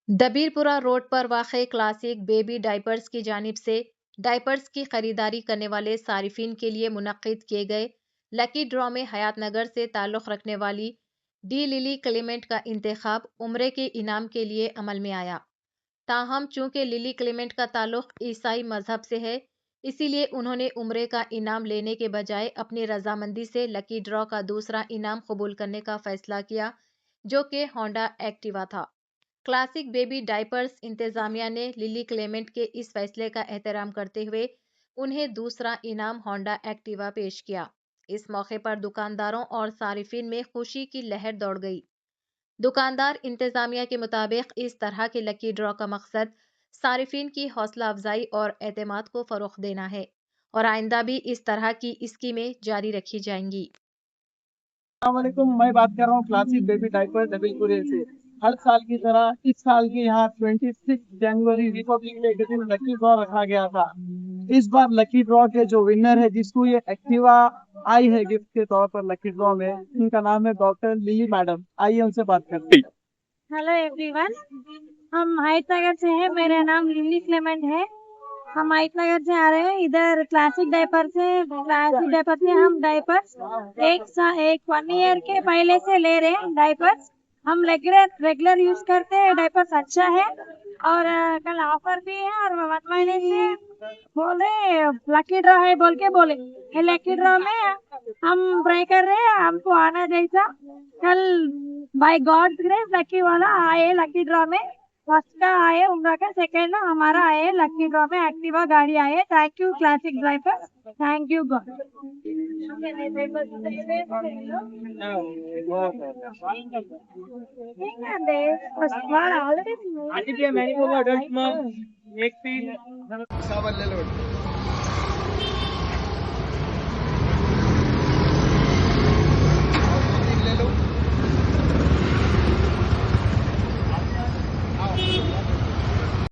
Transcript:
Dabirpura road पर वाक़ई classic baby diapers की जानिब से डायपर्स की खरीदारी करने वाले सारिफिन के लिए मुनक्किद किए गए लकी ड्रॉ में हयातनगर से ताल्लुक़ रखने वाली डी लिली क्लेमेंट का इंतखाब उम्रे के इनाम के लिए अमल में आया। ताहम चूंकि लिली क्लेमेंट का ताल्लुक़ ईसाई मजहब से है, इसीलिए उन्होंने उम्रे का इनाम लेने के बजाय अपनी रजामंदी से लकी ड्रॉ का दूसरा इनाम कबूल करने का फैसला किया, जो कि होंडा एक्टिवा था। क्लासिक बेबी डायपर्स इंतजामिया ने लिली क्लेमेंट के इस फैसले का एहतराम करते हुए उन्हें दूसरा इनाम होंडा एक्टिवा पेश किया। इस मौके पर दुकानदारों और सारिफिन में खुशी की लहर दौड़ गई। दुकानदार इंतजामिया के मुताबिक इस तरह के लकी ड्रॉ का मकसद सारिफिन की हौसला अफजाई और एतमाद को फरोग़ देना है और आइंदा भी इस तरह की स्कीमें जारी रखी जाएंगी। अस्सलामुअलैकुम, मैं बात कर रहा हूँ क्लासिक बेबी डायपर दबीलपुरे से। हर साल की तरह इस साल के यहाँ 26 जनवरी रिपब्लिक डे के दिन लकी ड्रॉ रखा गया था। इस बार लकी ड्रॉ के जो विनर है, जिसको ये एक्टिवा आई है गिफ्ट के तौर पर लकी ड्रॉ में, उनका नाम है डॉक्टर लिली मैडम। आइए उनसे बात करते हैं। हेलो एवरीवन, हम हयातनगर से हैं। मेरा नाम लिली क्लेमेंट है। हम हयातनगर से आ रहे हैं। इधर क्लासिक डायपर से हम डायपर्स एक 1 ईयर के पहले से ले रहे हैं। डायपर्स हम रेगुलर यूज करते हैं। डायपर्स अच्छा है और कल ऑफर भी है और 1 महीने से बोले लकी ड्रॉ है बोल के बोले। ये लकी ड्रॉ में हम ट्राई कर रहे हैं, हमको आना जैसा। कल बाय गॉड ग्रेस लकी वाला आए लकी ड्रॉ में। फर्स्ट का आए उम्र का, सेकेंड ना हमारा आए लकी ड्रॉ में एक्टिवा गाड़ी आए। Thank you classic driver, thank you God. एक